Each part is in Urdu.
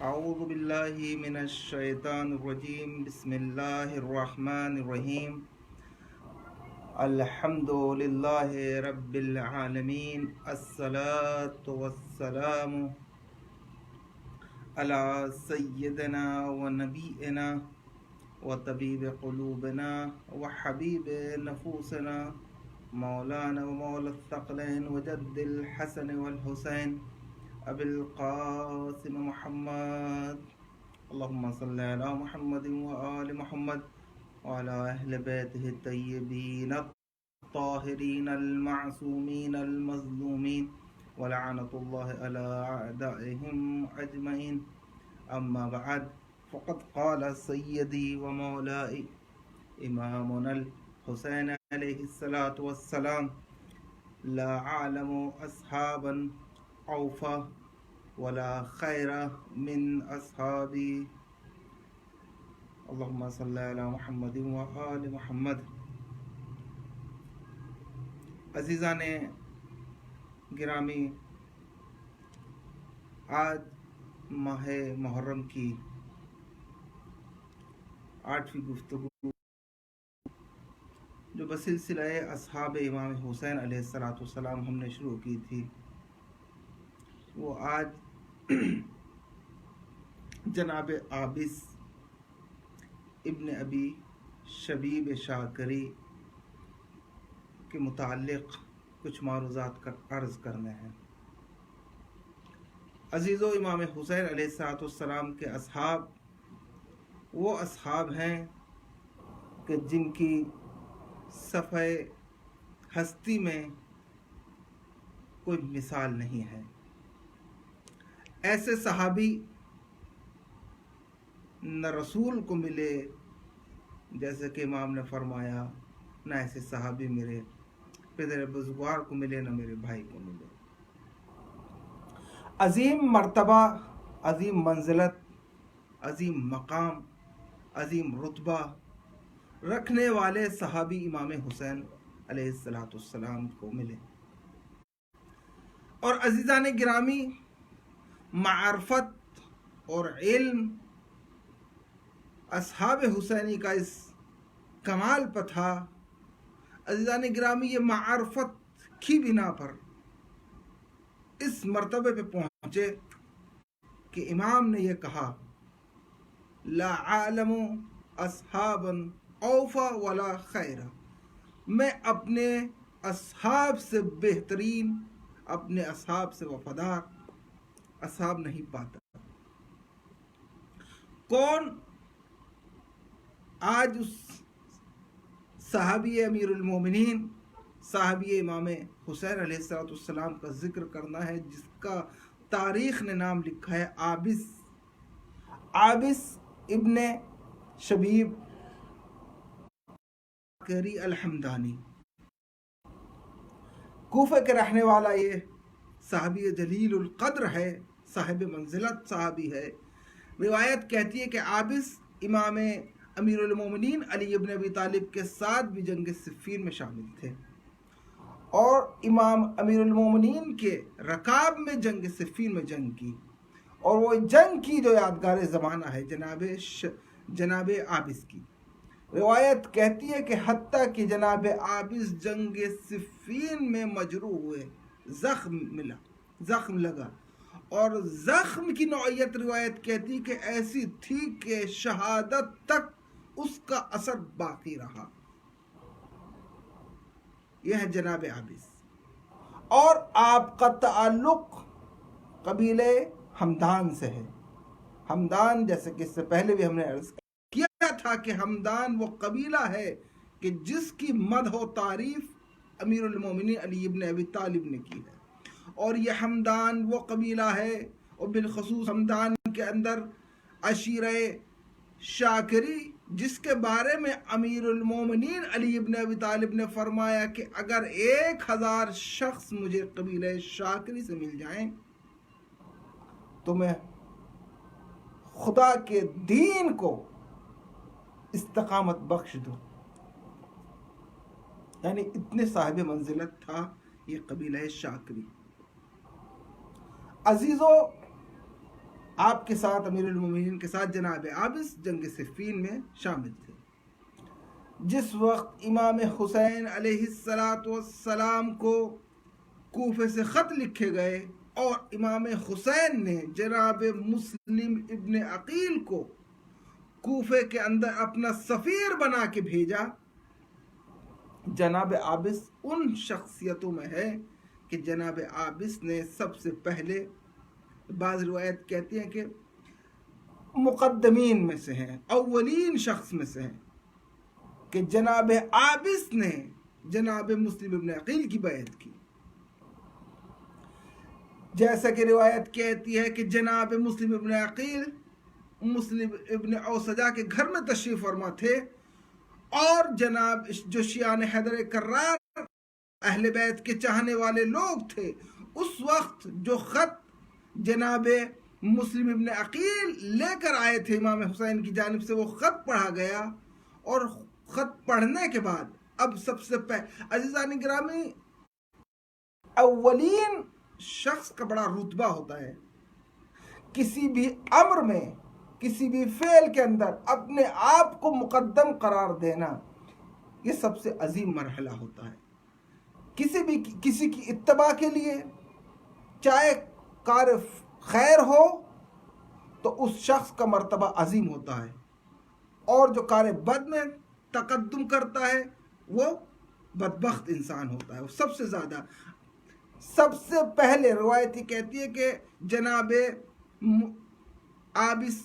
اعوذ باللہ من الشیطان الرجیم بسم اللہ الرحمن الرحیم الحمد للہ رب العالمین الصلاة والسلام علی سیدنا و نبینا و طبیب قلوبنا و حبیب نفوسنا مولانا و مولا الثقلین و جد الحسن والحسین ابی القاسم محمد اللهم صل على محمد وآل محمد وعلى أهل بيته الطيبين الطاهرين المعصومين المظلومين ولعنة الله على أعدائهم أجمعين. أما بعد فقد قال سيدي ومولاي إمامنا الحسين عليه الصلاة والسلام: لا أعلم أصحابا اوفا ولا خیر من اصحابی. اللہم صلی علی محمد و آل محمد. عزیزان گرامی، آج ماہ محرم کی 8ویں گفتگو جو بسلسلہ اصحاب امام حسین علیہ السلام ہم نے شروع کی تھی، وہ آج جناب عابس ابن ابی شبیب شاکری کے متعلق کچھ معروضات کا عرض کرنے ہیں. عزیزو، امام حسین علیہ السلام کے اصحاب وہ اصحاب ہیں کہ جن کی صفحہ ہستی میں کوئی مثال نہیں ہے. ایسے صحابی نہ رسول کو ملے جیسے کہ امام نے فرمایا، نہ ایسے صحابی میرے پدر بزرگوار کو ملے، نہ میرے بھائی کو ملے. عظیم مرتبہ، عظیم منزلت، عظیم مقام، عظیم رتبہ رکھنے والے صحابی امام حسین علیہ السلام کو ملے. اور عزیزان گرامی، معرفت اور علم اصحاب حسینی کا اس کمال پر تھا. عزیزان گرامی، یہ معرفت کی بنا پر اس مرتبے پہ پہنچے کہ امام نے یہ کہا: لا عالم اصحابا اوفا ولا خیر. میں اپنے اصحاب سے بہترین، اپنے اصحاب سے وفادار اصحاب نہیں پاتا. کون آج اس صحابی امیر المومنین، صحابی امام حسین علیہ السلام کا ذکر کرنا ہے جس کا تاریخ نے نام لکھا ہے عابس ابن شبیب الحمدانی. کوفہ کے رہنے والا یہ صحابی جلیل القدر ہے، صاحب منزلت صحابی ہے. روایت کہتی ہے کہ عابس امام امیر المومنین علی ابن ابی طالب کے ساتھ بھی جنگ صفین میں شامل تھے، اور امام امیر المومنین کے رکاب میں جنگ صفین میں جنگ کی، اور وہ جنگ کی جو یادگار زمانہ ہے جناب عابس کی. روایت کہتی ہے کہ حتیٰ کہ جناب عابس جنگ صفین میں مجروح ہوئے، زخم لگا، اور زخم کی نوعیت روایت کہتی کہ ایسی تھی کہ شہادت تک اس کا اثر باقی رہا. یہ ہے جناب عابس. اور آپ کا تعلق قبیلے ہمدان سے ہے. ہمدان، جیسے کہ اس سے پہلے بھی ہم نے عرض کیا تھا کہ ہمدان وہ قبیلہ ہے کہ جس کی مدح و تعریف امیر المومنین علی ابن ابی طالب نے کی ہے. اور یہ ہمدان وہ قبیلہ ہے، اور بالخصوص ہمدان کے اندر عشیرہ شاکری، جس کے بارے میں امیر المومنین علی ابن ابی طالب نے فرمایا کہ اگر 1000 شخص مجھے قبیلہ شاکری سے مل جائیں تو میں خدا کے دین کو استقامت بخش دوں. یعنی اتنے صاحب منزلت تھا یہ قبیلہ شاکری. عزیزو، آپ کے ساتھ امیر المومنین کے ساتھ جناب عابس جنگ صفین میں شامل تھے۔ جس وقت امام حسین علیہ السلام کو کوفے سے خط لکھے گئے اور امام حسین نے جناب مسلم ابن عقیل کو کوفے کے اندر اپنا سفیر بنا کے بھیجا، جناب عابس ان شخصیتوں میں ہے کہ جناب عابس نے سب سے پہلے، بعض روایت کہتی ہیں کہ مقدمین میں سے ہیں، اولین شخص میں سے ہیں کہ جناب عابس نے جناب مسلم ابن عقیل کی بیعت کی۔ جیسا کہ روایت کہتی ہے کہ جناب مسلم ابن عقیل مسلم ابن اوسجا کے گھر میں تشریف فرما تھے، اور جناب جو شیعان حیدر کرار اہل بیت کے چاہنے والے لوگ تھے، اس وقت جو خط جناب مسلم ابن عقیل لے کر آئے تھے امام حسین کی جانب سے، وہ خط پڑھا گیا، اور خط پڑھنے کے بعد اب سب سے عزیزان گرامی، اولین شخص کا بڑا رتبہ ہوتا ہے، کسی بھی امر میں، کسی بھی فعل کے اندر اپنے آپ کو مقدم قرار دینا، یہ سب سے عظیم مرحلہ ہوتا ہے۔ کسی کی اتباع کے لیے، چاہے کار خیر ہو تو اس شخص کا مرتبہ عظیم ہوتا ہے، اور جو کار بد میں تقدم کرتا ہے وہ بدبخت انسان ہوتا ہے۔ وہ سب سے پہلے روایتی کہتی ہے کہ جناب عابس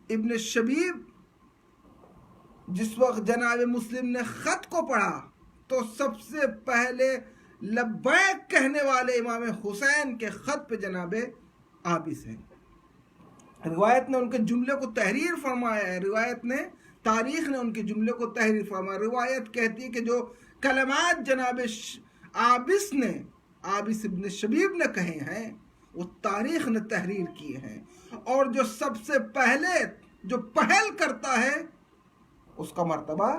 ابن شبیب جس وقت جناب مسلم نے خط کو پڑھا تو سب سے پہلے لبیک کہنے والے امام حسین کے خط پہ جناب عابس ہیں۔ روایت نے ان کے جملے کو تحریر فرمایا ہے، روایت نے، تاریخ نے ان کے جملے کو تحریر فرمایا۔ روایت کہتی ہے کہ جو کلمات جناب عابس ابن شبیب نے کہے ہیں وہ تاریخ نے تحریر کیے ہیں، اور جو سب سے پہلے جو پہل کرتا ہے اس کا مرتبہ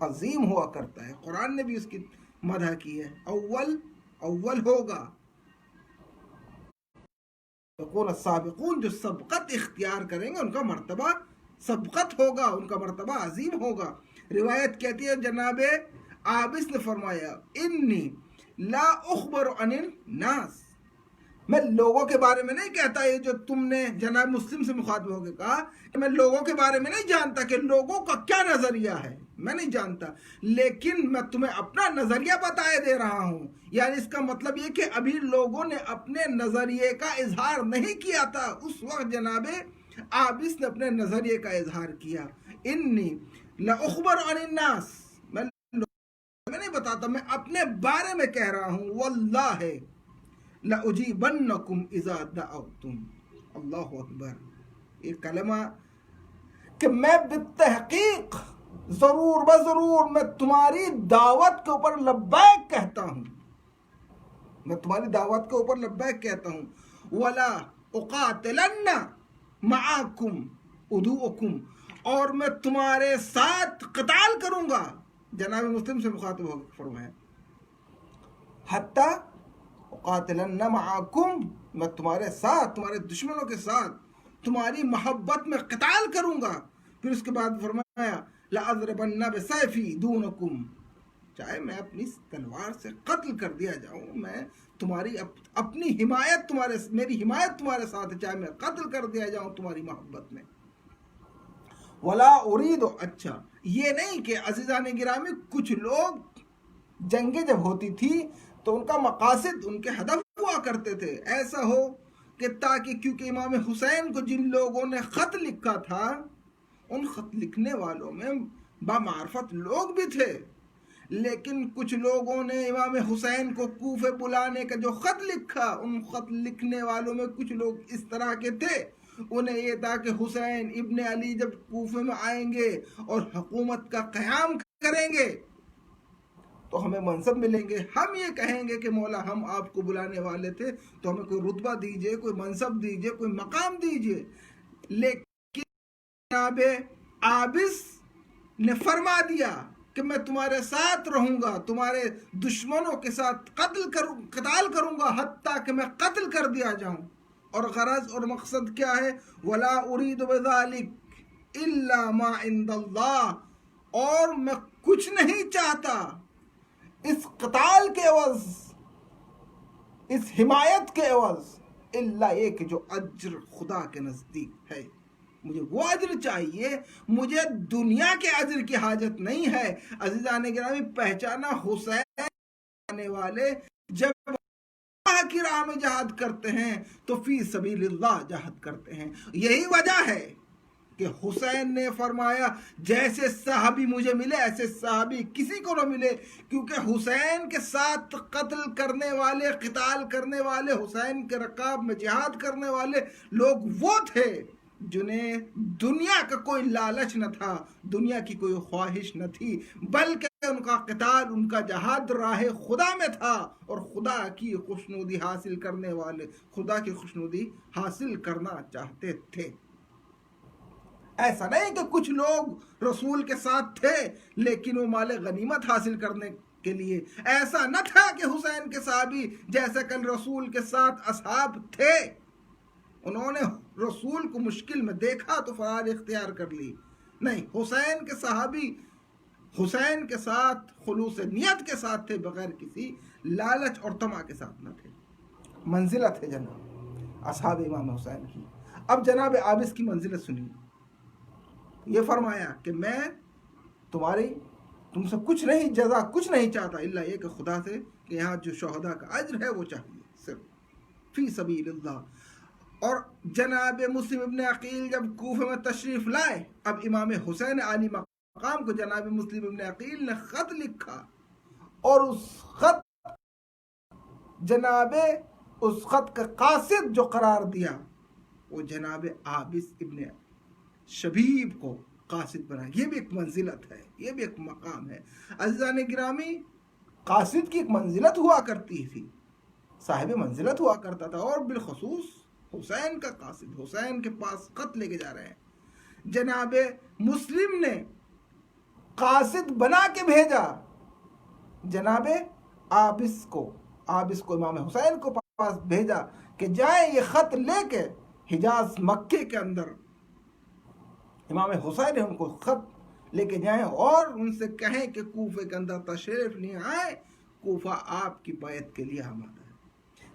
عظیم ہوا کرتا ہے۔ قرآن نے بھی اس کی مدح کی ہے، اول ہوگا، یقول السابقون، جو سبقت اختیار کریں گے ان کا مرتبہ سبقت ہوگا، ان کا مرتبہ عظیم ہوگا۔ روایت کہتی ہے جناب عابس نے فرمایا، انی لا اخبر عن الناس، میں لوگوں کے بارے میں نہیں کہتا، یہ جو تم نے جناب مسلم سے مخاطب ہو کے کہا کہ میں لوگوں کے بارے میں نہیں جانتا کہ لوگوں کا کیا نظریہ ہے، میں نہیں جانتا، لیکن میں تمہیں اپنا نظریہ بتائے دے رہا ہوں۔ یعنی اس کا مطلب یہ کہ ابھی لوگوں نے اپنے نظریے کا اظہار نہیں کیا تھا، اس وقت جناب عابس نے اپنے نظریے کا اظہار کیا۔ انی لا اخبر عن الناس، میں نہیں بتاتا، میں اپنے بارے میں کہہ رہا ہوں، واللہ لأجیبنکم اذا دعوتم، اللہ اکبر، یہ کلمہ کہ میں بالتحقیق ضرور بضرور میں تمہاری دعوت کے اوپر لبیک کہتا ہوں، میں تمہاری دعوت کے اوپر لبیک کہتا ہوں، ولا اقاتلن معاکم عدوکم، اور میں تمہارے ساتھ قتال کروں گا، جناب مسلم سے مخاطب ہو فرمایا، حتی اقاتلن معاکم، میں تمہارے ساتھ، تمہارے دشمنوں کے ساتھ تمہاری محبت میں قتال کروں گا۔ پھر اس کے بعد فرمایا لأضربن بسیفی دونکم، چاہے میں اپنی تلوار سے قتل کر دیا جاؤں، میں تمہاری اپنی حمایت، میری حمایت تمہارے ساتھ ہے، چاہے میں قتل کر دیا جاؤں تمہاری محبت میں۔ ولا ارید، اچھا یہ نہیں کہ عزیزان گرامی کچھ لوگ جنگیں جب ہوتی تھی تو ان کا مقاصد، ان کے ہدف ہوا کرتے تھے، ایسا ہو کہ تاکہ، کیونکہ امام حسین کو جن لوگوں نے خط لکھا تھا ان خط لکھنے والوں میں بامعرفت لوگ بھی تھے، لیکن کچھ لوگوں نے امام حسین کو کوفے بلانے کا جو خط لکھا، ان خط لکھنے والوں میں کچھ لوگ اس طرح کے تھے، انہیں یہ تھا کہ حسین ابن علی جب کوفے میں آئیں گے اور حکومت کا قیام کریں گے تو ہمیں منصب ملیں گے، ہم یہ کہیں گے کہ مولا ہم آپ کو بلانے والے تھے تو ہمیں کوئی رتبہ دیجئے، کوئی منصب دیجئے، کوئی مقام دیجئے۔ لیکن جناب عابس نے فرما دیا کہ میں تمہارے ساتھ رہوں گا، تمہارے دشمنوں کے ساتھ قتال کروں گا، حتیٰ کہ میں قتل کر دیا جاؤں۔ اور غرض اور مقصد کیا ہے؟ وَلَا أُرِيدُ بِذَلِكَ إِلَّا مَا عِندَ اللَّهِ، اور میں کچھ نہیں چاہتا اس قتال کے عوض، اس حمایت کے عوض، اللہ یہ کہ جو اجر خدا کے نزدیک ہے، مجھے وہ اجر چاہیے، مجھے دنیا کے اجر کی حاجت نہیں ہے۔ عزیزان گرامی، پہچانا حسین آنے والے جب اللہ کی راہ میں جہاد کرتے ہیں تو فی سبیل اللہ جہاد کرتے ہیں۔ یہی وجہ ہے کہ حسین نے فرمایا جیسے صحابی مجھے ملے ایسے صحابی کسی کو نہ ملے، کیونکہ حسین کے ساتھ قتل کرنے والے، قتال کرنے والے، حسین کے رکاب میں جہاد کرنے والے لوگ وہ تھے جنہیں دنیا کا کوئی لالچ نہ تھا، دنیا کی کوئی خواہش نہ تھی، بلکہ ان کا قتال، ان کا جہاد راہ خدا میں تھا، اور خدا کی خوشنودی حاصل کرنے والے خدا کی خوشنودی حاصل کرنا چاہتے تھے۔ ایسا نہیں کہ کچھ لوگ رسول کے ساتھ تھے لیکن وہ مال غنیمت حاصل کرنے کے لیے، ایسا نہ تھا کہ حسین کے صحابی جیسے کل رسول کے ساتھ اصحاب تھے، انہوں نے رسول کو مشکل میں دیکھا تو فرار اختیار کر لی۔ نہیں، حسین کے صحابی حسین کے ساتھ خلوص نیت کے ساتھ تھے، بغیر کسی لالچ اور طمع کے ساتھ نہ تھے۔ منزلت ہے جناب اصحاب امام حسین کی۔ اب جناب عابس کی منزلت سنیے۔ یہ فرمایا کہ میں تم سے کچھ نہیں، جزا کچھ نہیں چاہتا الا یہ کہ خدا سے کہ یہاں جو شہداء کا اجر ہے وہ چاہیے، صرف فی سبیل اللہ۔ اور جناب مسلم ابن عقیل جب کوفہ میں تشریف لائے، اب امام حسین عالی مقام کو جناب مسلم ابن عقیل نے خط لکھا، اور اس خط کا قاصد جو قرار دیا وہ جناب عابس ابن شبیب کو قاصد بنا۔ یہ بھی ایک منزلت ہے، یہ بھی ایک مقام ہے۔ عزیزان گرامی، قاصد کی ایک منزلت ہوا کرتی تھی، صاحب منزلت ہوا کرتا تھا، اور بالخصوص حسین کا قاصد، حسین کے پاس خط لے کے جا رہے ہیں۔ جناب مسلم نے قاصد بنا کے بھیجا جناب عابس کو امام حسین کو پاس بھیجا کہ جائیں یہ خط لے کے حجاز مکے کے اندر، امام حسین نے ان کو خط لے کے جائیں اور ان سے کہیں کہ کوفے کے اندر تشریف لے آئیں، کوفہ آپ کی بیعت کے لیے آمادہ ہے۔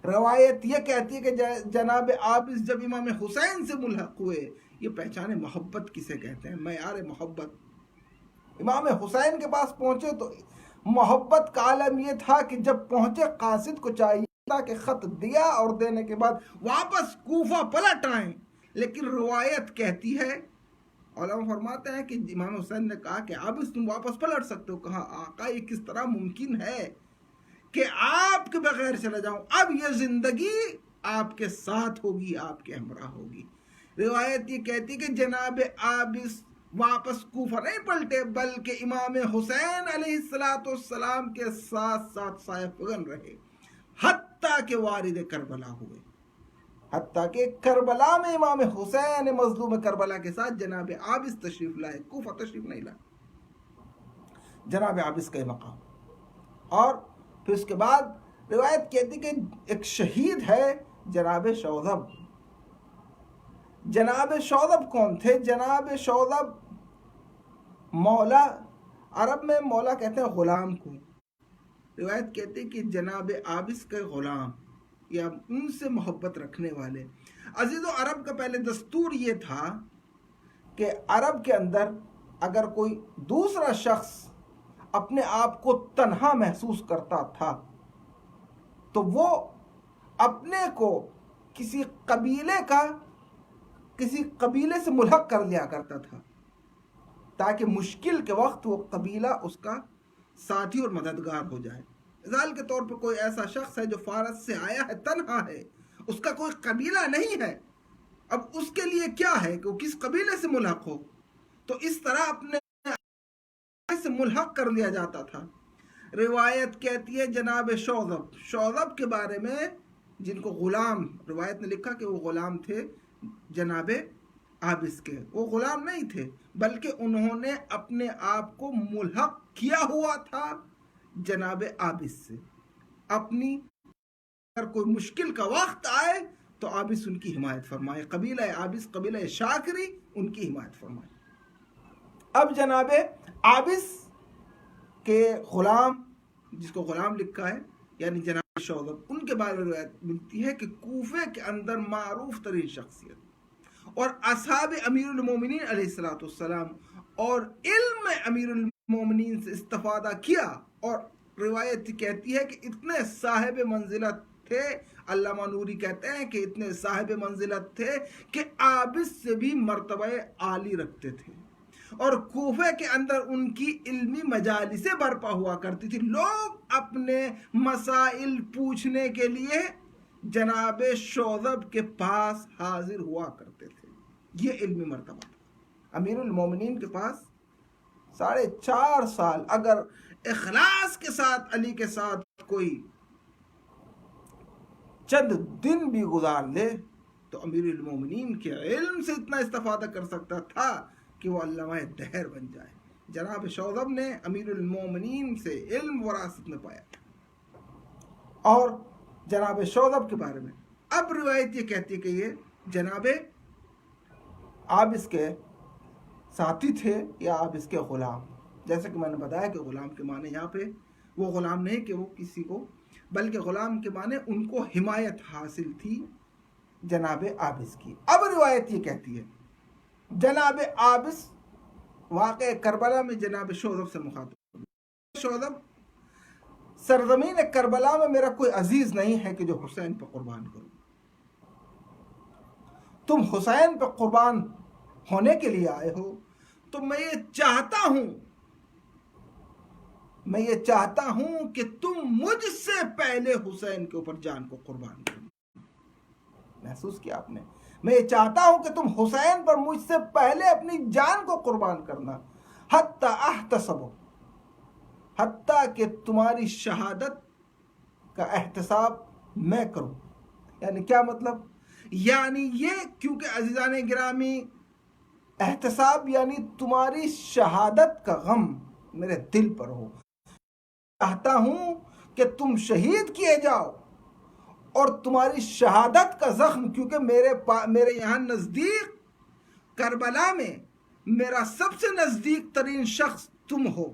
روایت یہ کہتی ہے کہ جناب عابس جب امام حسین سے ملحق ہوئے، یہ پہچانے محبت کسے کہتے ہیں، معیار محبت۔ امام حسین کے پاس پہنچے تو محبت کا عالم یہ تھا کہ جب پہنچے قاصد کو چاہیے تھا کہ خط دیا اور دینے کے بعد واپس کوفہ پلٹ آئیں، لیکن روایت کہتی ہے، علماء فرماتے ہیں کہ امام حسین نے کہا کہ عابس تم واپس پلٹ سکتے ہو۔ کہا آقا یہ کس طرح ممکن ہے کہ آپ کے بغیر چلا جاؤں، اب یہ زندگی آپ کے ساتھ ہوگی، آپ کے ہمراہ ہوگی۔ روایت یہ کہتی کہ جناب عابس واپس کوفہ نہیں پلٹے، بلکہ امام حسین علیہ السلام کے ساتھ ساتھ سایہ فگن رہے، حتیٰ کہ وارد کربلا ہوئے، حتیٰ کہ کربلا میں امام حسین مظلوم کربلا کے ساتھ جناب عابس تشریف لائے، کوفہ تشریف نہیں لائے۔ جناب عابس کا مقام، اور پھر اس کے بعد روایت کہتی کہ ایک شہید ہے جناب شوذب۔ جناب شوذب کون تھے؟ جناب شوذب مولا، عرب میں مولا کہتے ہیں غلام کو۔ روایت کہتی کہ جناب عابس کے غلام یا ان سے محبت رکھنے والے۔ عزیزو، عرب کا پہلے دستور یہ تھا کہ عرب کے اندر اگر کوئی دوسرا شخص اپنے آپ کو تنہا محسوس کرتا تھا تو وہ اپنے کو کسی قبیلے سے ملحق کر لیا کرتا تھا، تاکہ مشکل کے وقت وہ قبیلہ اس کا ساتھی اور مددگار ہو جائے۔ مثال کے طور پر کوئی ایسا شخص ہے جو فارس سے آیا ہے، تنہا ہے، اس کا کوئی قبیلہ نہیں ہے، اب اس کے لیے کیا ہے کہ وہ کس قبیلے سے ملحق ہو، تو اس طرح اپنے سے ملحق کر لیا جاتا تھا۔ روایت کہتی ہے جناب شوذب کے بارے میں، جن کو غلام، روایت نے لکھا کہ وہ غلام تھے جناب عابس کے، وہ غلام نہیں تھے بلکہ انہوں نے اپنے آپ کو ملحق کیا ہوا تھا جناب عابس سے۔ اپنی اگر کوئی مشکل کا وقت آئے تو عابس ان کی حمایت فرمائے، قبیلہ عابس قبیلہ شاکری ان کی حمایت فرمائے۔ اب جناب عابس کے غلام، جس کو غلام لکھا ہے یعنی جناب شعبہ، ان کے بارے میں روایت ملتی ہے کہ کوفے کے اندر معروف ترین شخصیت اور اصحاب امیر المومنین علیہ السلام اور علم امیر المومنین سے استفادہ کیا، اور روایت کہتی ہے کہ اتنے صاحب منزلت تھے، علامہ نوری کہتے ہیں کہ اتنے صاحب منزلت تھے کہ عابس سے بھی مرتبہ عالی رکھتے تھے، اور کوفے کے اندر ان کی علمی مجالسیں برپا ہوا کرتی تھی، لوگ اپنے مسائل پوچھنے کے لیے جناب شعذب کے پاس حاضر ہوا کرتے تھے۔ یہ علمی مرتبہ تھا امیر المومنین کے پاس۔ 4.5 سال اگر اخلاص کے ساتھ علی کے ساتھ کوئی چند دن بھی گزار لے تو امیر المومنین کے علم سے اتنا استفادہ کر سکتا تھا کہ وہ علامہ دہر بن جائے۔ جناب شعذب نے امیر المومنین سے علم وراثت میں پایا۔ اور جناب شعذب کے بارے میں اب روایت یہ کہتی ہے کہ یہ جناب عابس کے ساتھی تھے یا عابس کے غلام، جیسے کہ میں نے بتایا کہ غلام کے معنی یہاں پہ وہ غلام نہیں کہ وہ کسی کو، بلکہ غلام کے معنی ان کو حمایت حاصل تھی جناب عابس کی۔ اب روایت یہ کہتی ہے جناب عابس واقع کربلا میں جناب شعذب سے مخاطب، شعذب سرزمین کربلا میں میرا کوئی عزیز نہیں ہے کہ جو حسین پہ قربان کروں، تم حسین پہ قربان ہونے کے لیے آئے ہو تو میں یہ چاہتا ہوں کہ تم مجھ سے پہلے حسین کے اوپر جان کو قربان کرو۔ محسوس کیا آپ نے؟ میں یہ چاہتا ہوں کہ تم حسین پر مجھ سے پہلے اپنی جان کو قربان کرنا، حتی احتسب، حتیٰ کہ تمہاری شہادت کا احتساب میں کروں۔ یعنی کیا مطلب؟ یعنی یہ کیونکہ عزیزان گرامی احتساب یعنی تمہاری شہادت کا غم میرے دل پر ہو، چاہتا ہوں کہ تم شہید کیے جاؤ اور تمہاری شہادت کا زخم، کیونکہ میرے یہاں نزدیک کربلا میں میرا سب سے نزدیک ترین شخص تم ہو،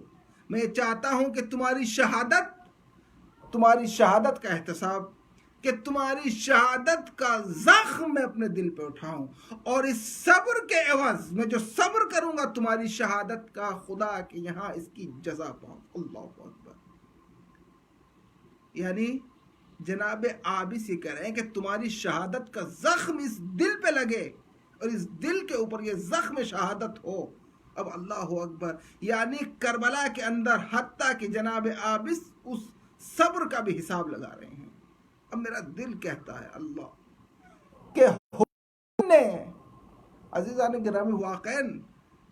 میں یہ چاہتا ہوں کہ تمہاری شہادت کا احتساب، کہ تمہاری شہادت کا زخم میں اپنے دل پہ اٹھاؤں، اور اس صبر کے عوض میں جو صبر کروں گا تمہاری شہادت کا، خدا کے یہاں اس کی جزا پاؤں۔ اللہ اکبر۔ یعنی جناب عابس یہ کہہ رہے ہیں کہ تمہاری شہادت کا زخم اس دل پہ لگے اور اس دل کے اوپر یہ زخم شہادت ہو۔ اب اللہ اکبر، یعنی کربلا کے اندر حتیٰ کہ جناب عابس اس صبر کا بھی حساب لگا رہے ہیں۔ اب میرا دل کہتا ہے اللہ کہ حسین نے، عزیزان گرامی، واقعاً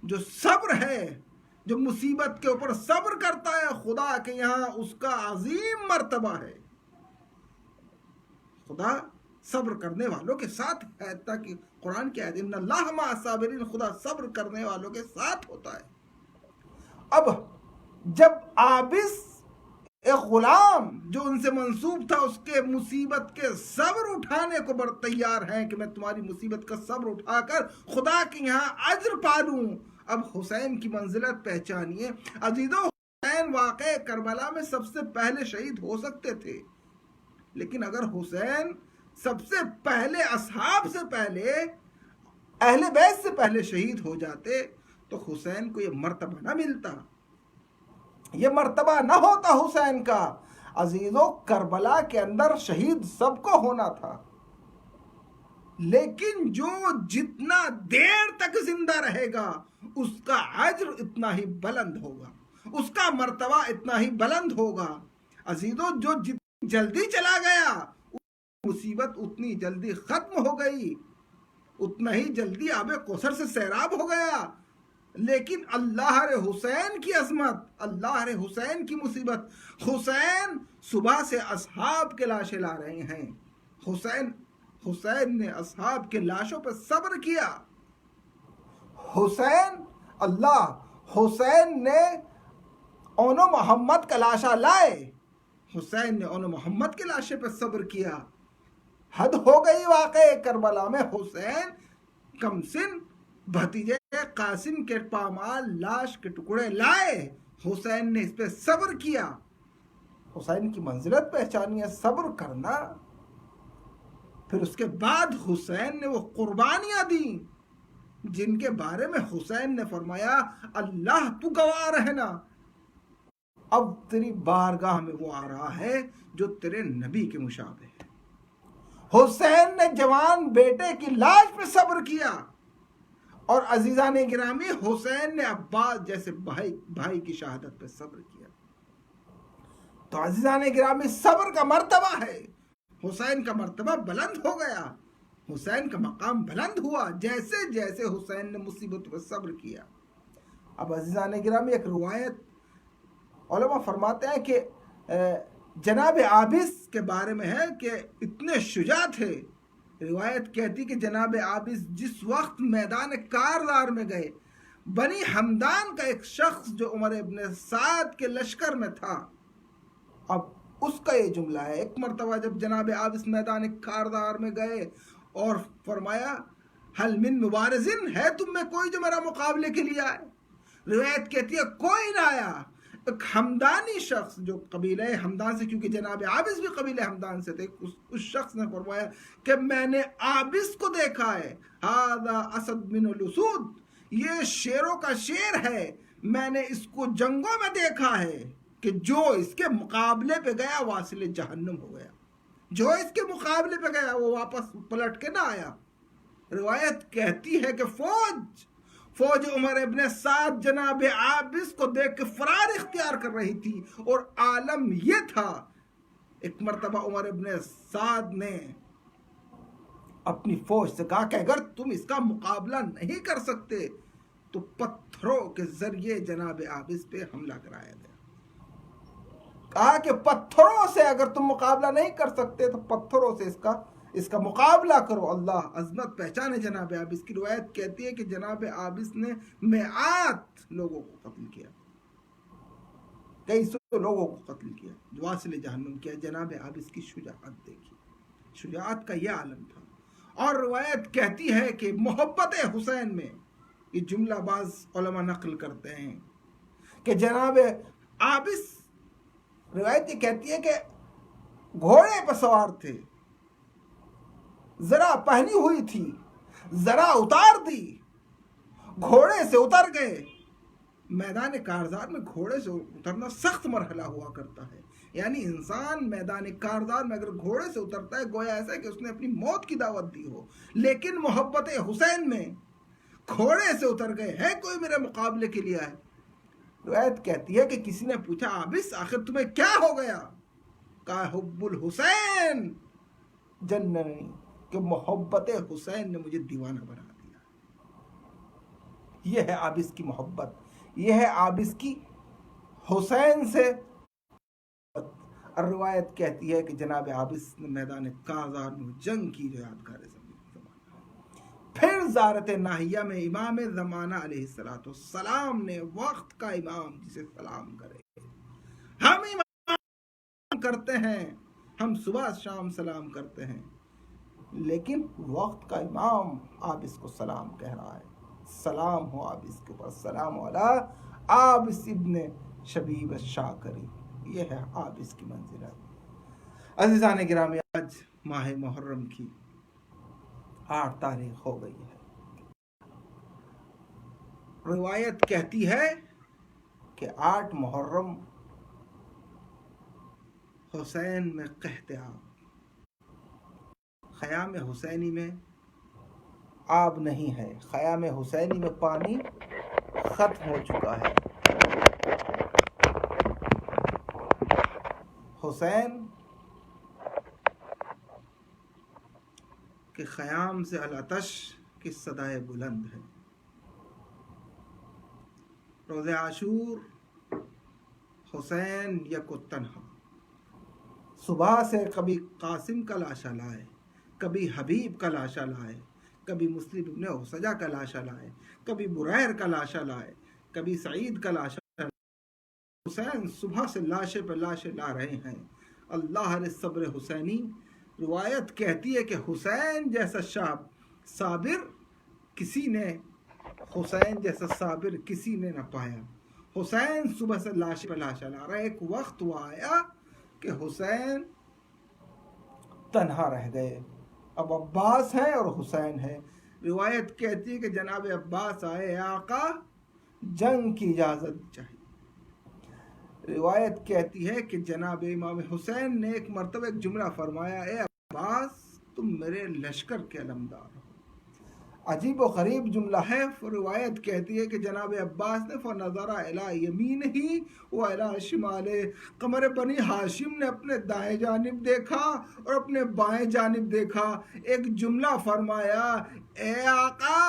جو صبر ہے، جو مصیبت کے اوپر صبر کرتا ہے، خدا کے یہاں اس کا عظیم مرتبہ ہے۔ خدا صبر کرنے والوں کے ساتھ ہے، تاکہ قرآن کی آیت ان اللہ مع الصابرین، خدا صبر کرنے والوں کے ساتھ ہوتا ہے۔ اب جب عابس ایک غلام جو ان سے منسوب تھا اس کے مصیبت کے صبر اٹھانے کو بڑا تیار ہیں کہ میں تمہاری مصیبت کا صبر اٹھا کر خدا کے یہاں اجر پالوں، اب حسین کی منزلت پہچانیے۔ عزیزو، حسین واقع کربلا میں سب سے پہلے شہید ہو سکتے تھے، لیکن اگر حسین سب سے پہلے اصحاب سے پہلے اہل بیت سے پہلے شہید ہو جاتے تو حسین کو یہ مرتبہ نہ ملتا، یہ مرتبہ نہ ہوتا حسین کا۔ عزیزو، کربلا کے اندر شہید سب کو ہونا تھا، لیکن جو جتنا دیر تک زندہ رہے گا اس کا اجر اتنا ہی بلند ہوگا، اس کا مرتبہ اتنا ہی بلند ہوگا۔ عزیزو، جو جتنی جلدی چلا گیا مصیبت اتنی جلدی ختم ہو گئی، اتنا ہی جلدی آب کوثر سے سیراب ہو گیا، لیکن اللہ رے حسین کی عظمت، اللہ رے حسین کی مصیبت، حسین صبح سے اصحاب کے لاشیں لا رہے ہیں، حسین نے اصحاب کے لاشوں پر صبر کیا، حسین نے اون و محمد کا لاشا لائے، حسین نے اون و محمد کے لاشے پر صبر کیا، حد ہو گئی واقع کربلا میں، حسین کمسن بھتیجے قاسم کے پامال لاش کے ٹکڑے لائے، حسین نے اس پہ صبر کیا۔ حسین کی منزلت پہچانی ہے صبر کرنا۔ پھر اس کے بعد حسین نے وہ قربانیاں دیں جن کے بارے میں حسین نے فرمایا اللہ تو گواہ رہنا، اب تیری بارگاہ میں وہ آ رہا ہے جو تیرے نبی کے مشابہ ہے۔ حسین نے جوان بیٹے کی لاش پہ صبر کیا، اور عزیزان گرامی حسین نے عباس جیسے بھائی کی شہادت پہ صبر کیا۔ تو عزیزان گرامی صبر کا مرتبہ ہے، حسین کا مرتبہ بلند ہو گیا، حسین کا مقام بلند ہوا جیسے جیسے حسین نے مصیبت پر صبر کیا۔ اب عزیزان گرامی ایک روایت علماء فرماتے ہیں کہ جناب عابس کے بارے میں ہے کہ اتنے شجاع تھے۔ روایت کہتی کہ جناب عابس جس وقت میدان کاردار میں گئے، بنی حمدان کا ایک شخص جو عمر ابن سعد کے لشکر میں تھا، اب اس کا یہ جملہ ہے، ایک مرتبہ جب جناب عابس میدان کاردار میں گئے اور فرمایا حل من مبارزن، ہے تم میں کوئی جو میرا مقابلے کے لیے آئے؟ روایت کہتی ہے کوئی نہ آیا۔ ایک حمدانی شخص جو قبیلہ حمدان سے، کیونکہ جناب عابس بھی قبیلہ حمدان سے تھے، اس شخص نے فرمایا کہ میں نے عابس کو دیکھا ہے، ھذا اسد من الاسود، یہ شیروں کا شیر ہے، میں نے اس کو جنگوں میں دیکھا ہے کہ جو اس کے مقابلے پہ گیا واصل جہنم ہو گیا، جو اس کے مقابلے پہ گیا وہ واپس پلٹ کے نہ آیا۔ روایت کہتی ہے کہ فوج عمر ابن سعد جناب عابس کو دیکھ کے فرار اختیار کر رہی تھی، اور عالم یہ تھا ایک مرتبہ عمر ابن سعد نے اپنی فوج سے کہا کہ اگر تم اس کا مقابلہ نہیں کر سکتے تو پتھروں کے ذریعے جناب عابس پہ حملہ کرایا گیا۔ کہا کہ پتھروں سے اگر تم مقابلہ نہیں کر سکتے تو پتھروں سے اس کا مقابلہ کرو۔ اللہ عظمت پہچانے جناب عابس کی۔ روایت کہتی ہے کہ جناب عابس نے مئات لوگوں کو قتل کیا، کئی سو لوگوں کو قتل کیا، واصل جہنم کیا۔ جناب عابس کی شجاعت دیکھی، شجاعت کا یہ عالم تھا۔ اور روایت کہتی ہے کہ محبت حسین میں یہ جملہ بعض علماء نقل کرتے ہیں کہ جناب عابس، روایت یہ کہتی ہے کہ گھوڑے پر سوار تھے، ذرا پہنی ہوئی تھی، ذرا اتار دی، گھوڑے سے اتر گئے۔ میدان کارزار میں گھوڑے سے اترنا سخت مرحلہ ہوا کرتا ہے، یعنی انسان میدان کارزار میں اگر گھوڑے سے اترتا ہے گویا ایسا ہے کہ اس نے اپنی موت کی دعوت دی ہو، لیکن محبت حسین میں گھوڑے سے اتر گئے، ہے کوئی میرے مقابلے کے لیے آئے؟ روایت کہتی ہے کہ کسی نے پوچھا عابس آخر تمہیں کیا ہو گیا؟ کہا حب الحسین جننی، کہ محبت حسین نے مجھے دیوانہ بنا دیا۔ یہ ہے عابس کی محبت، یہ ہے عابس کی حسین سے۔ روایت کہتی ہے کہ جناب عابس نے میدان کارزار میں جنگ کی جو یادگار زمانہ۔ پھر زیارت ناہیہ میں امام زمانہ علیہ السلام نے، وقت کا امام جسے سلام کرے، ہم امام کرتے ہیں، ہم صبح شام سلام کرتے ہیں، لیکن وقت کا امام عابس کو سلام کہہ رہا ہے۔ سلام ہو عابس کے اوپر، سلام علی عابس ابن شبیب الشاکری۔ یہ ہے عابس کی منزلت۔ عزیزان گرامی، آج ماہ محرم کی 8 تاریخ ہو گئی ہے۔ روایت کہتی ہے کہ 8 محرم حسین میں قحط آب، خیام حسینی میں آب نہیں ہے، خیام حسینی میں پانی ختم ہو چکا ہے۔ حسین کے خیام سے العطش کی صدائے بلند ہے۔ روز عاشور حسین یک و تنہا، صبح سے کبھی قاسم کا لاشا لائے، کبھی حبیب کا لاشا لائے، کبھی مسلم ابن حسجہ کا لاشا لائے، کبھی بریر کا لاشا لائے، کبھی سعید کا لاشا لائے۔ حسین صبح سے لاشے پہ لاشے لا رہے ہیں۔ اللہ علیہ صبر حسینی روایت کہتی ہے کہ حسین جیسا صابر کسی نے نہ پایا. حسین صبح سے لاش پہ لاش لا رہا ہے. ایک وقت وہ آیا کہ حسین تنہا رہ گئے. اب عباس ہے اور حسین ہے. روایت کہتی ہے کہ جناب عباس آئے, آقا جنگ کی اجازت چاہیے. روایت کہتی ہے کہ جناب امام حسین نے ایک مرتبہ ایک جملہ فرمایا, اے عباس تم میرے لشکر کے علمدار ہو. عجیب و غریب جملہ ہے. روایت کہتی ہے کہ جناب عباس نے فنظر الی یمینہ و الی شمالہ, قمر بنی ہاشم نے اپنے دائیں جانب دیکھا اور اپنے بائیں جانب دیکھا. ایک جملہ فرمایا, اے آقا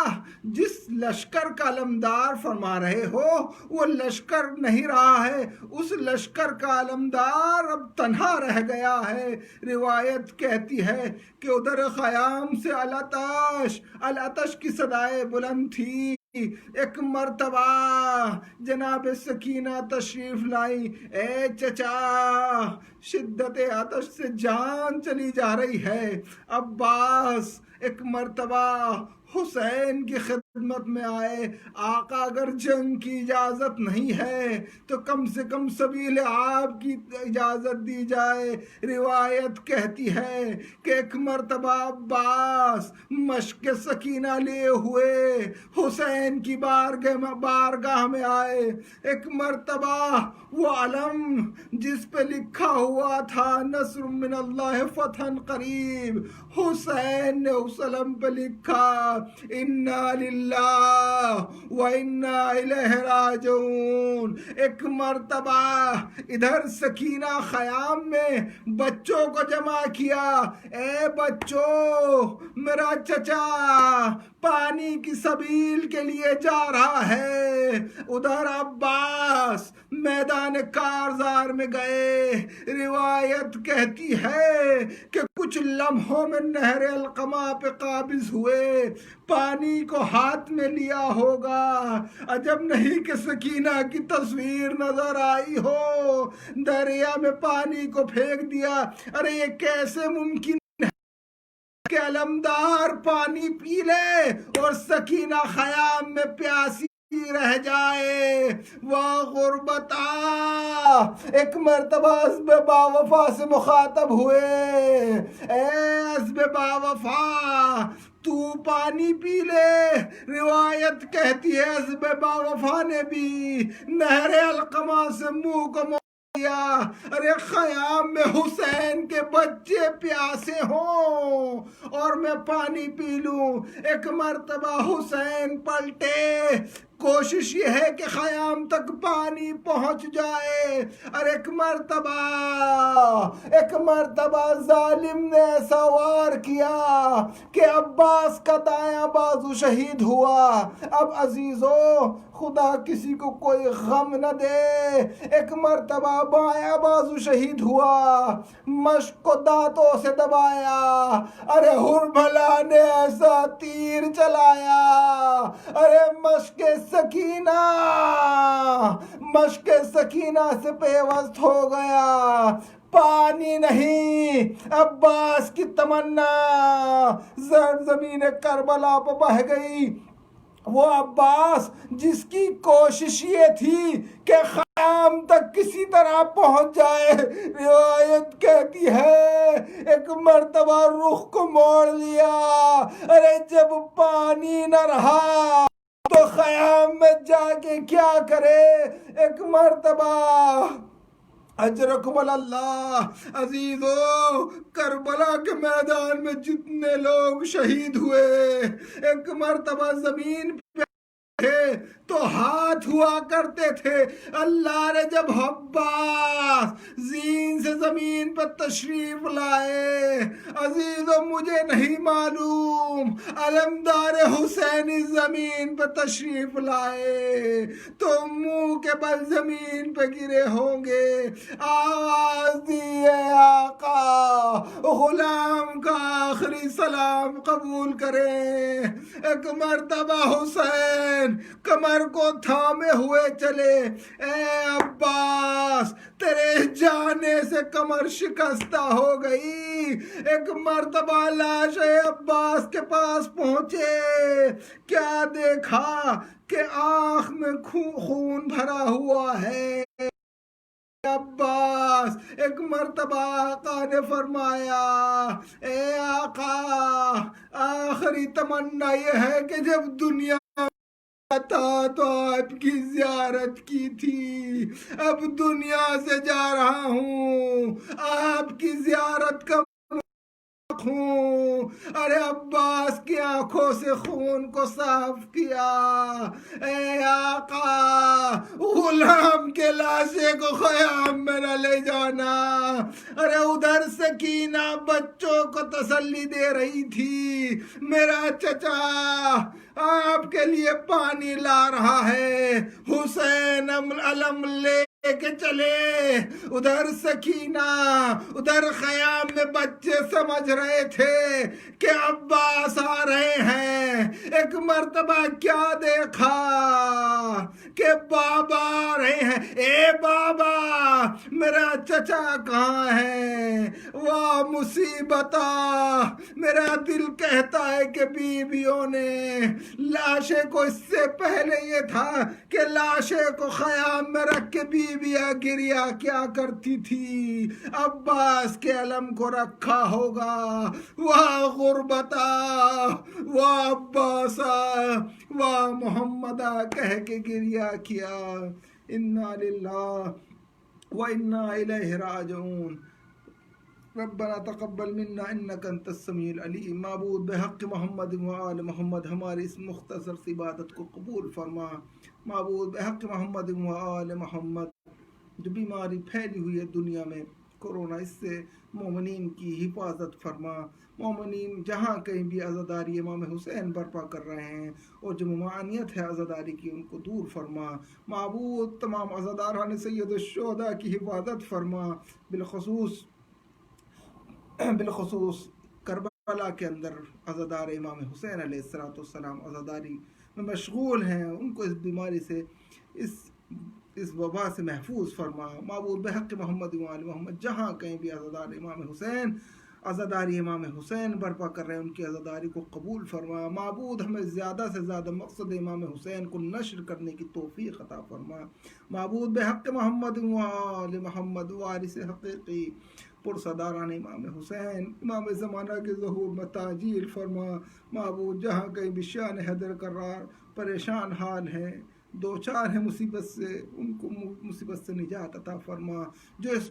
جس لشکر کا علمدار فرما رہے ہو وہ لشکر نہیں رہا ہے, اس لشکر کا علمدار اب تنہا رہ گیا ہے. روایت کہتی ہے کہ ادھر خیام سے العطش کی صدائے بلند تھی. ایک مرتبہ جناب سکینہ تشریف لائی. اے چچا شدت عطش سے جان چلی جا رہی ہے. عباس ایک مرتبہ حسین کی خدمت میں آئے, آقا اگر جنگ کی اجازت نہیں ہے تو کم سے کم سبیل آپ کی اجازت دی جائے. روایت کہتی ہے کہ ایک مرتبہ عباس مشق سکینہ لیے ہوئے حسین کی بارگاہ میں آئے. ایک مرتبہ وہ علم جس پہ لکھا ہوا تھا نصر من اللہ فتح قریب, حسین نے اس علم پہ لکھا انا للہ و انا الیہ راجعون. ایک مرتبہ ادھر سکینہ خیام میں بچوں کو جمع کیا, اے بچوں میرا چچا پانی کی سبیل کے لیے جا رہا ہے. ادھر عباس میدان کارزار میں گئے. روایت کہتی ہے کہ کچھ لمحوں میں نہر القما پہ قابض ہوئے, پانی کو ہاتھ میں لیا ہوگا. عجب نہیں کہ سکینہ کی تصویر نظر آئی ہو, دریا میں پانی کو پھینک دیا. ارے یہ کیسے ممکن کہ علمدار پانی پی لے اور سکینہ خیام میں پیاسی رہ جائے. واہ غربتا. ایک مرتبہ حسب باوفا سے مخاطب ہوئے, اے حسب باوفا تو پانی پی لے. روایت کہتی ہے حسب باوفا نے بھی نہر القما سے منہ کو موڑ دیا. ارے خیام میں حسین کے بچے پیاسے ہوں اور میں پانی پی لوں. ایک مرتبہ حسین پلٹے, کوشش یہ ہے کہ خیام تک پانی پہنچ جائے. اور ایک مرتبہ ظالم نے ایسا وار کیا کہ عباس کا دایاں بازو شہید ہوا. اب عزیزو خدا کسی کو کوئی غم نہ دے. ایک مرتبہ بایاں بازو شہید ہوا, مشق کو دانتوں سے دبایا. ارے ہرملا نے ایسا تیر چلایا. ارے مشق سکینہ سے پیوست ہو گیا. پانی نہیں, عباس کی تمنا زمین کربلا پہ بہ گئی. وہ عباس جس کی کوشش یہ تھی کہ خیام تک کسی طرح پہنچ جائے. روایت کہتی ہے ایک مرتبہ رخ کو موڑ لیا. ارے جب پانی نہ رہا تو خیام میں جا کے کیا کرے. ایک مرتبہ اجرکم اللہ عزیزو کربلا کے میدان میں جتنے لوگ شہید ہوئے, ایک مرتبہ زمین پہ تھے تو ہاتھ ہوا کرتے تھے. اللہ نے جب عباس زین سے زمین پر تشریف لائے, عزیزو مجھے نہیں معلوم علمدار حسینی زمین پہ تشریف لائے تو منہ کے بل زمین پہ گرے ہوں گے. آواز دیے آقا غلام کا آخری سلام قبول کریں. ایک مرتبہ حسین حسین کمر کو تھامے ہوئے چلے، اے عباس تیرے جانے سے کمر شکستہ ہو گئی۔ ایک مرتبہ لاش عباس کے پاس پہنچے، کیا دیکھا کہ آنکھ میں خون بھرا ہوا ہے۔ عباس، ایک مرتبہ آقا نے فرمایا، اے آقا آخری تمنا یہ ہے کہ جب دنیا تھا تو آپ کی زیارت کی تھی، اب دنیا سے جا رہا ہوں آپ کی زیارت کا خون۔ ارے عباس کی آنکھوں سے خون کو صاف کیا، اے آقا غلام کے لاشے کو خیام میں نہ لے جانا۔ ارے ادھر سکینہ بچوں کو تسلی دے رہی تھی، میرا چچا آپ کے لیے پانی لا رہا ہے، حسین علم لے کے چلے۔ ادھر سکینہ ادھر خیام میں بچے سمجھ رہے تھے کہ عباس آ رہے ہیں۔ ایک مرتبہ کیا دیکھا کہ بابا آ رہے ہیں، اے بابا میرا چچا کہاں ہے؟ واہ مصیبتا، میرا دل کہتا ہے کہ بیویوں نے لاشے کو، اس سے پہلے یہ تھا کہ لاشے کو خیام میں رکھ کے بیویاں گریا کیا کرتی تھی، عباس کے علم کو رکھا ہوگا۔ واہ غربتا، واہ عباسا، واہ محمدہ کہہ کے گریا کیا۔ انا للہ و انا الیہ راجعون۔ ربنا تقبل منا انک انت السمیع العلیم۔ معبود بحق محمد و آل محمد ہماری اس مختصر سی عبادت کو قبول فرما۔ معبود بحق محمد و آل محمد جو بیماری پھیلی ہوئی ہے دنیا میں کورونا، اس سے مومنین کی حفاظت فرما۔ مومنین جہاں کہیں بھی عزاداری امام حسین برپا کر رہے ہیں اور جو ممانعت ہے عزاداری کی ان کو دور فرما۔ معبود تمام عزاداران سید الشہداء کی حفاظت فرما، بالخصوص کربلا کے اندر عزادار امام حسین علیہ السلام عزاداری میں مشغول ہیں، ان کو اس بیماری سے، اس وبا سے محفوظ فرما۔ معبود بحق محمد و آل محمد جہاں کہیں بھی عزادار امام حسین، عزاداری امام حسین برپا کر رہے ہیں، ان کی عزاداری کو قبول فرما۔ معبود ہمیں زیادہ سے زیادہ مقصد امام حسین کو نشر کرنے کی توفیق عطا فرما۔ معبود بحق محمد و آل محمد وارث حقیقی پرصداران امام حسین، امام زمانہ کے ظہور میں تعجیل فرما۔ معبود جہاں کہیں بھی شان حیدر قرار پریشان حال ہیں، دو چار ہیں مصیبت سے، ان کو مصیبت سے نجات عطا فرما۔ جو اس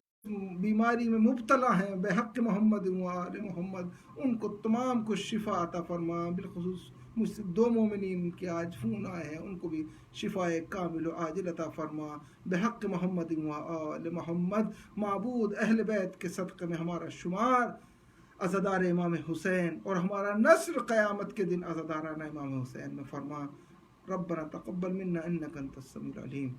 بیماری میں مبتلا ہیں بحق محمد و آل محمد، ان کو تمام کو شفا عطا فرما۔ بالخصوص مجھ سے دو مومنین کے آج فون آئے ہیں، ان کو بھی شفاء کامل و عاجل عطا فرما بحق محمد و آل محمد۔ معبود اہل بیت کے صدقے میں ہمارا شمار عزادار امام حسین اور ہمارا نصر قیامت کے دن عزادارانہ امام حسین میں فرما۔ ربنا تقبل منا انک انت السمیع العلیم۔